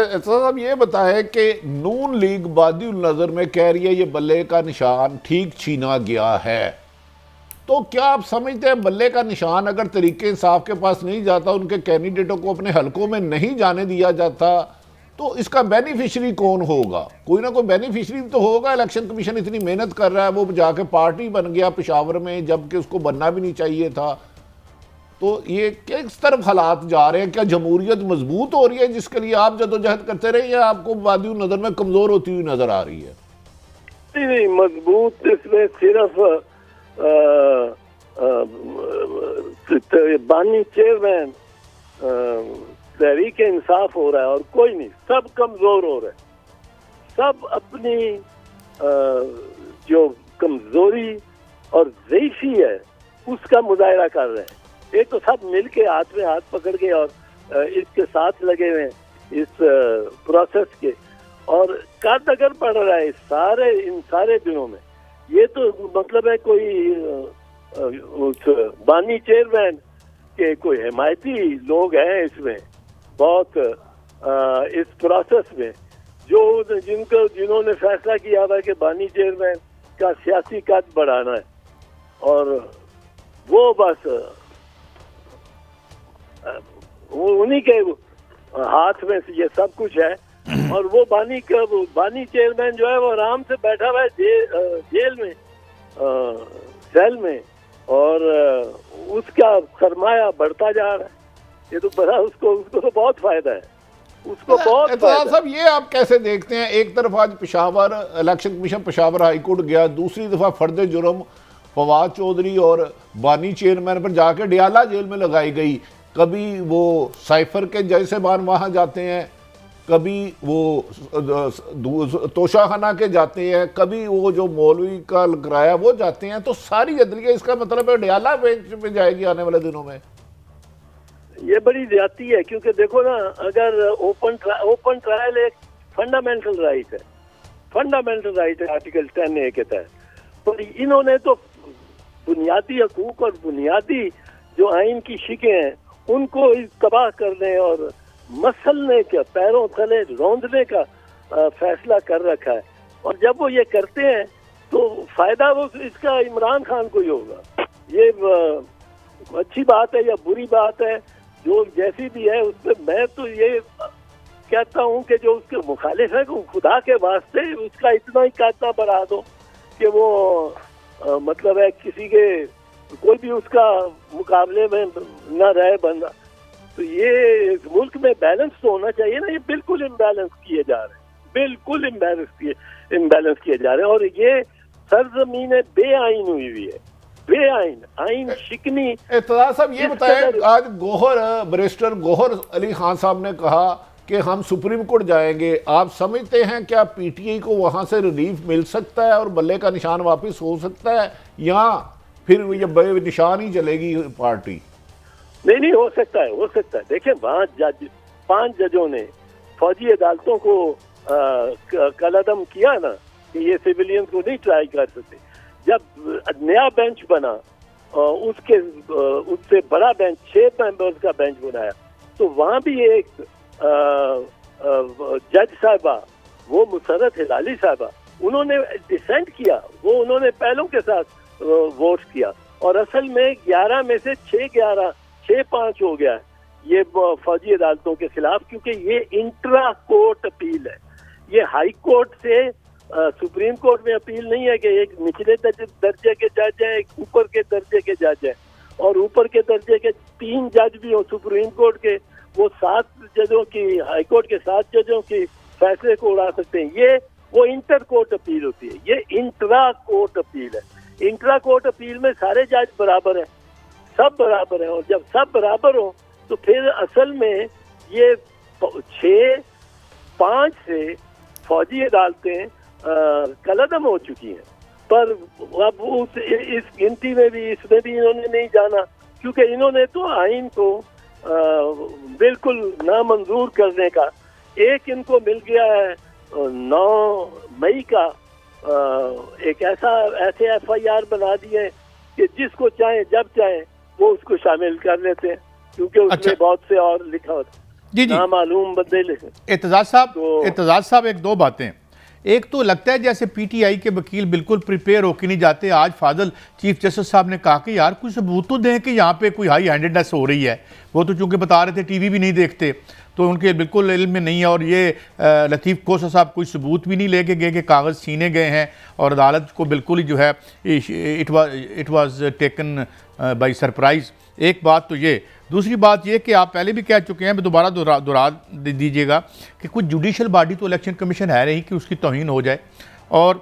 साहब ये बताएं कि नून लीग बादिउल नजर में कह रही है ये बल्ले का निशान ठीक छीना गया है, तो क्या आप समझते हैं बल्ले का निशान अगर तरीके इंसाफ के पास नहीं जाता, उनके कैंडिडेटों को अपने हलकों में नहीं जाने दिया जाता, तो इसका बेनिफिशियरी कौन होगा? कोई ना कोई बेनिफिशियरी तो होगा। इलेक्शन कमीशन इतनी मेहनत कर रहा है, वो जाके पार्टी बन गया पेशावर में, जबकि उसको बनना भी नहीं चाहिए था। तो ये किस तरफ हालात जा रहे हैं? क्या जमहूरियत मजबूत हो रही है जिसके लिए आप जदोजहद करते रहे, या आपको बादिउल नजर में कमजोर होती हुई नजर आ रही है? नहीं, मजबूत इसमें सिर्फ बानी चेयरमैन तहरीक इंसाफ हो रहा है और कोई नहीं। सब कमजोर हो रहे हैं, सब अपनी जो कमजोरी और ज़ईफ़ी है उसका मुजाहरा कर रहे हैं। एक तो सब मिलके हाथ में हाथ पकड़ के और इसके साथ लगे हुए हैं इस प्रोसेस के, और कद अगर पड़ रहा है इन सारे दिनों में। ये तो मतलब है कोई बानी चेयरमैन के कोई हिमायती लोग हैं इसमें बहुत इस प्रोसेस में, जिन्होंने फैसला किया हुआ है कि बानी चेयरमैन का सियासी कद बढ़ाना है, और वो बस उन्हीं के हाथ में ये सब कुछ है। और वो बानी चेयरमैन जो है वो आराम से बैठा हुआ है जेल में, सेल में, और उसका सरमाया बढ़ता जा रहा है। ये तो बड़ा उसको तो बहुत फायदा है, उसको बहुत फायदा। साहब ये आप कैसे देखते हैं? एक तरफ आज Peshawar election commission Peshawar high court गया, दूसरी दफा फर्द जुर्म फवाद चौधरी और बानी चेयरमैन पर जाके डियाला जेल में लगाई गई। कभी वो साइफर के जज साहबान वहाँ जाते हैं, कभी वो तोशाखाना के जाते हैं, कभी वो जो मौलवी का किराया वो जाते हैं। तो सारी अदलिया, इसका मतलब है डियाला बेंच पे जाएगी आने वाले दिनों में। ये बड़ी ज्यादती है, क्योंकि देखो ना, अगर ओपन ट्रायल एक फंडामेंटल राइट है, फंडामेंटल राइट है आर्टिकल 10A के तहत, पर इन्होंने तो बुनियादी हकूक और बुनियादी जो आइन की शिकें हैं उनको तबाह करने और मसलने का, पैरों तले रौंदने का फैसला कर रखा है। और जब वो ये करते हैं तो फायदा वो इसका इमरान खान को ही होगा। ये अच्छी बात है या बुरी बात है, जो जैसी भी है, उसमें मैं तो ये कहता हूँ कि जो उसके मुखालिफ है, खुदा के वास्ते उसका इतना ही काटना बढ़ा दो कि वो मतलब है किसी के कोई भी उसका मुकाबले में न रहे बंदा। तो ये मुल्क में बैलेंस तो होना चाहिए ना। ये बिल्कुल इम्बैलेंस किए जा रहे हैं, बिल्कुल इम्बैलेंस किए जा रहे हैं। और ये सरजमीन बेआइन हुई हुई है, बेआइन, आइन शिकनी। इत्तलाह साहब ये बताएं, आज बैरिस्टर गौहर अली खान साहब ने कहा कि हम सुप्रीम कोर्ट जाएंगे। आप समझते हैं क्या पीटीआई को वहां से रिलीफ मिल सकता है और बल्ले का निशान वापस हो सकता है, या फिर ये बेनिशान ही चलेगी पार्टी? नहीं, हो सकता है, हो सकता है। देखिए, वहाँ 5 जजों ने फौजी अदालतों को कलअदम किया ना कि ये सिविलियंस को नहीं ट्राई कर सकते। जब नया बेंच बना, उससे बड़ा बेंच, 6 मेंबर्स का बेंच बनाया, तो वहाँ भी एक जज साहबा, वो मुसर्रत हिलाली साहबा, उन्होंने डिसेंट किया, वो उन्होंने पहलों के साथ वोट किया, और असल में 11 में से 6-5 हो गया है ये फौजी अदालतों के खिलाफ, क्योंकि ये इंट्रा कोर्ट अपील है। ये हाई कोर्ट से सुप्रीम कोर्ट में अपील नहीं है कि एक निचले दर्जे के जज है, एक ऊपर के दर्जे के जज है, और ऊपर के दर्जे के 3 जज भी हो सुप्रीम कोर्ट के, वो 7 जजों की, हाई कोर्ट के 7 जजों की फैसले को उड़ा सकते हैं। ये वो इंटर कोर्ट अपील होती है, ये इंट्रा कोर्ट अपील है। इंट्रा कोर्ट अपील में सारे जज बराबर हैं, सब बराबर हैं, और जब सब बराबर हो तो फिर असल में ये 6-5 से फौजी अदालतें कलअदम हो चुकी हैं। पर अब इस गिनती में भी, इसमें भी इन्होंने नहीं जाना, क्योंकि इन्होंने तो आइन को बिल्कुल नामंजूर करने का एक इनको मिल गया है 9 मई का एक ऐसे FIR बना दिए कि जिसको चाहे जब चाहे वो उसको शामिल कर लेते हैं, क्योंकि उसमें बहुत से और लिखा होता है। जी जी नामालूम बंदे। एतजाज साहब एक दो बातें। एक तो लगता है जैसे पीटीआई के वकील बिल्कुल प्रिपेयर होकर नहीं जाते। आज फाजल चीफ जस्टिस साहब ने कहा कि यार कुछ सबूत तो दें कि यहाँ पे कोई हाई हैंडेडनेस हो रही है। वो तो चूंकि बता रहे थे टीवी भी नहीं देखते तो उनके बिल्कुल इल्म में नहीं है। और ये लतीफ़ खोसा साहब कोई सबूत भी नहीं लेके गए कि कागज़ छीने गए हैं और अदालत को बिल्कुल ही जो है it was taken by surprise. एक बात तो ये। दूसरी बात ये कि आप पहले भी कह चुके हैं, दोबारा दोहरा दीजिएगा कि कुछ जुडिशल बॉडी तो इलेक्शन कमीशन है नहीं कि उसकी तौहीन हो जाए। और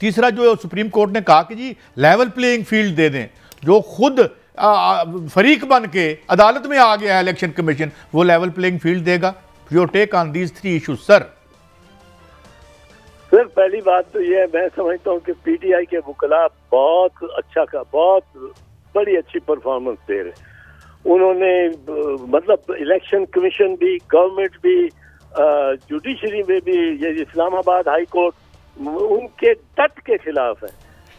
तीसरा जो सुप्रीम कोर्ट ने कहा कि जी लेवल प्लेइंग फील्ड दे दें, जो खुद फरीक बन के अदालत में आ गया है इलेक्शन कमीशन, वो लेवल प्लेइंग फील्ड देगा। Your take on these 3 issues sir. Sir पहली बात तो ये है, मैं समझता हूँ कि पीटीआई के वकला बहुत बड़ी अच्छी परफॉर्मेंस दे रहे हैं। उन्होंने मतलब इलेक्शन कमीशन भी, गवर्नमेंट भी, जुडिशरी में भी, ये इस्लामाबाद हाई कोर्ट उनके डट के खिलाफ है।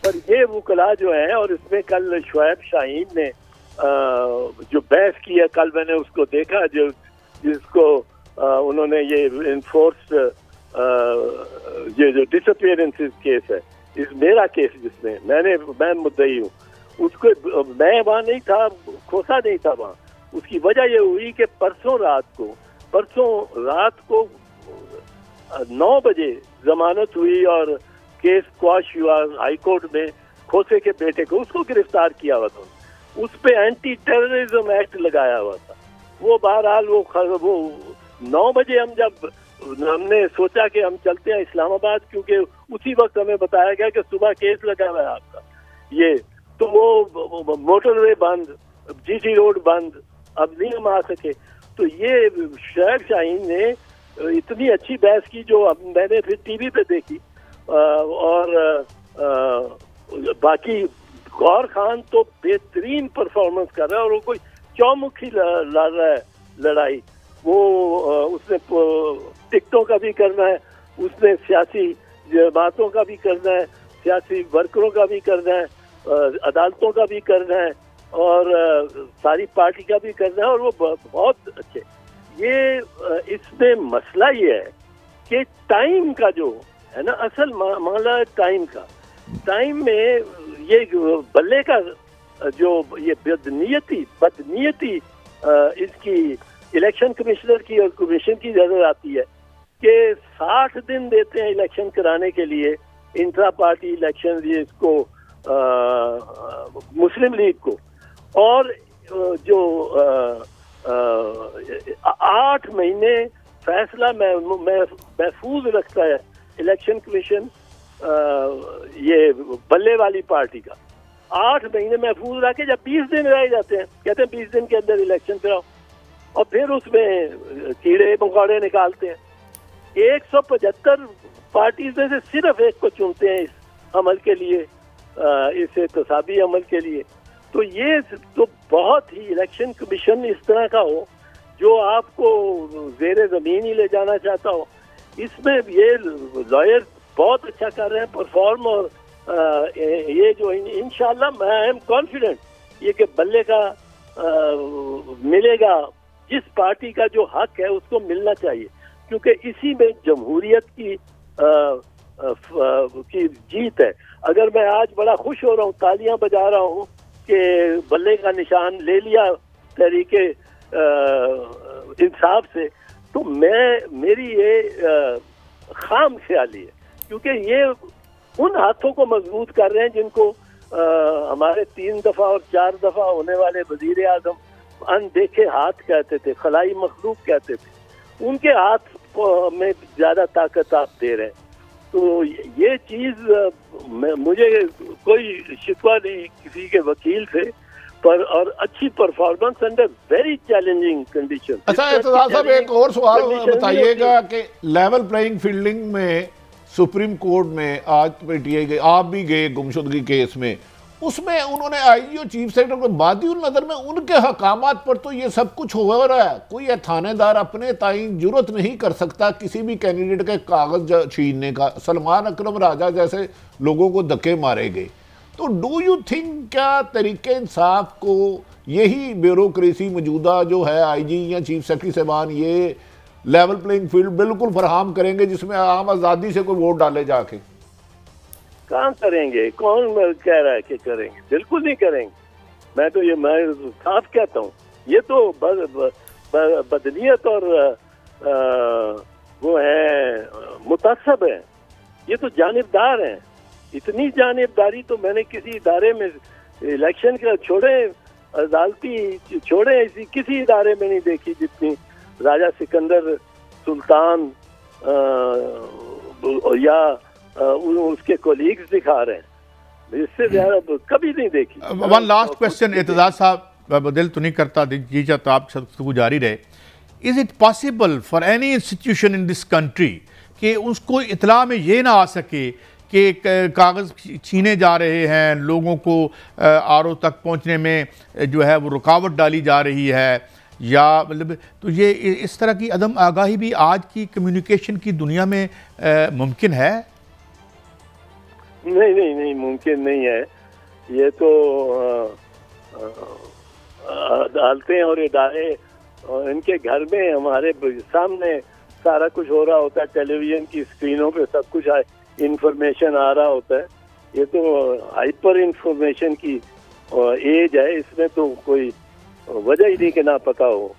पर ये वकला जो है, और इसमें कल शुएब शाहीन ने जो बहस की है, कल मैंने उसको देखा, जिसको उन्होंने ये इन्फोर्स ये जो डिसअपियरेंसेस केस है, मेरा केस जिसमें मैं मुद्दई हूँ, उसको मैं वहाँ नहीं था, खोसा नहीं था वहाँ। उसकी वजह ये हुई कि परसों रात को 9 बजे जमानत हुई और केस क्वाश हुआ हाई कोर्ट में। खोसे के बेटे को उसको गिरफ्तार किया हुआ था, उस पे एंटी टेररिज्म एक्ट लगाया हुआ था। वो बहरहाल वो 9 बजे हमने सोचा कि हम चलते हैं इस्लामाबाद, क्योंकि उसी वक्त हमें बताया गया कि सुबह केस लगा हुआ है आपका। ये तो वो मोटरवे बंद, जीटी रोड बंद, अब नहीं हम आ सके। तो ये शुएब शाहीन ने इतनी अच्छी बहस की जो अब मैंने फिर टीवी पे देखी। और बाकी गौर खान तो बेहतरीन परफॉर्मेंस कर रहा है, और वो कोई चौमुखी लड़ रहा है लड़ाई। वो उसने टिकटों का भी करना है, उसने सियासी जमातों का भी करना है, सियासी वर्करों का भी करना है, अदालतों का भी करना है, और सारी पार्टी का भी करना है। और वो बहुत अच्छे। ये इसमें मसला ये है कि टाइम का जो है ना, असल मामला टाइम का। टाइम में ये बल्ले का जो ये बदनीयती इसकी इलेक्शन कमिश्नर की और कमीशन की नजर आती है कि 60 दिन देते हैं इलेक्शन कराने के लिए, इंट्रा पार्टी इलेक्शन इसको मुस्लिम लीग को, और जो 8 महीने फैसला महफूज रखता है इलेक्शन कमीशन ये बल्ले वाली पार्टी का। 8 महीने महफूज रख के जब 20 दिन रह जाते हैं, कहते हैं 20 दिन के अंदर इलेक्शन कराओ, और फिर उसमें कीड़े मकोड़े निकालते हैं। 175 पार्टी में से सिर्फ एक को चुनते हैं इस अमल के लिए, इस एहतसाबी अमल के लिए। तो ये तो बहुत ही इलेक्शन कमीशन इस तरह का हो जो आपको ज़ेरे ज़मीन ही ले जाना चाहता हो। इसमें ये लॉयर बहुत अच्छा कर रहे हैं परफॉर्म। और ये जो इंशाल्लाह मैं आई एम कॉन्फिडेंट ये कि बल्ले का मिलेगा, जिस पार्टी का जो हक है उसको मिलना चाहिए, क्योंकि इसी में जमहूरियत की जीत है। अगर मैं आज बड़ा खुश हो रहा हूँ, तालियां बजा रहा हूँ कि बल्ले का निशान ले लिया तहरीके इंसाफ से, तो मेरी ये खाम ख्याली है, क्योंकि ये उन हाथों को मजबूत कर रहे हैं जिनको हमारे 3 दफा और 4 दफा होने वाले वजीर आजम अनदेखे हाथ कहते थे, खलाई मखलूक कहते थे। उनके हाथ में ज्यादा ताकत आप दे रहे हैं। तो ये चीज मुझे कोई शिकवा नहीं किसी के वकील से, पर और अच्छी performance under very challenging condition. अच्छा एतजाज साहब, एक और सवाल बताइएगा कि लेवल प्लेइंग फील्डिंग में सुप्रीम कोर्ट में आज पीटीआई गए, आप भी गए गुमशुदगी केस में, उसमें उन्होंने आईजी और चीफ सेक्रेटरी को बादिउल नजर में उनके हकामात पर तो ये सब कुछ हो रहा है। कोई थानेदार अपने ताईं जुर्रत नहीं कर सकता किसी भी कैंडिडेट के कागज छीनने का। सलमान अकरम राजा जैसे लोगों को धक्के मारे गए, तो डू यू थिंक क्या तरीके इंसाफ को यही ब्यूरोक्रेसी मौजूदा जो है आईजी या चीफ सेक्रेटरी साहबान ये लेवल प्लेइंग फील्ड बिल्कुल फराहम करेंगे जिसमें आम आज़ादी से कोई वोट डाले जाके? कहाँ करेंगे, कौन कह रहा है कि करेंगे? बिल्कुल नहीं करेंगे। मैं साफ कहता हूँ, ये तो बदनीयत और वो है मुतासब है, ये तो जानिबदार हैं। इतनी जानिबदारी तो मैंने किसी इदारे में, इलेक्शन का छोड़े, अदालती छोड़े, किसी इदारे में नहीं देखी जितनी राजा सिकंदर, सुल्तान या उसके कोलीग्स दिखा रहे हैं। इससे ज्यादा कभी नहीं देखी। वन लास्ट क्वेश्चन एतजाज साहब, दिल तो नहीं करता जी चाहता आप सब जारी रहे। Is it possible for any institution in this country कि उसको इतला में ये ना आ सके कि कागज़ छीने जा रहे हैं, लोगों को आरओ तक पहुंचने में जो है वो रुकावट डाली जा रही है, या मतलब तो ये इस तरह की अदम आगाही भी आज की कम्युनिकेशन की दुनिया में मुमकिन है? नहीं मुमकिन नहीं है। ये तो अदालतें और इदारे इनके घर में हमारे सामने सारा कुछ हो रहा होता है, टेलीविजन की स्क्रीनों पे सब कुछ इंफॉर्मेशन आ रहा होता है। ये तो हाइपर इंफॉर्मेशन की एज है, इसमें तो कोई वजह ही नहीं कि ना पता हो।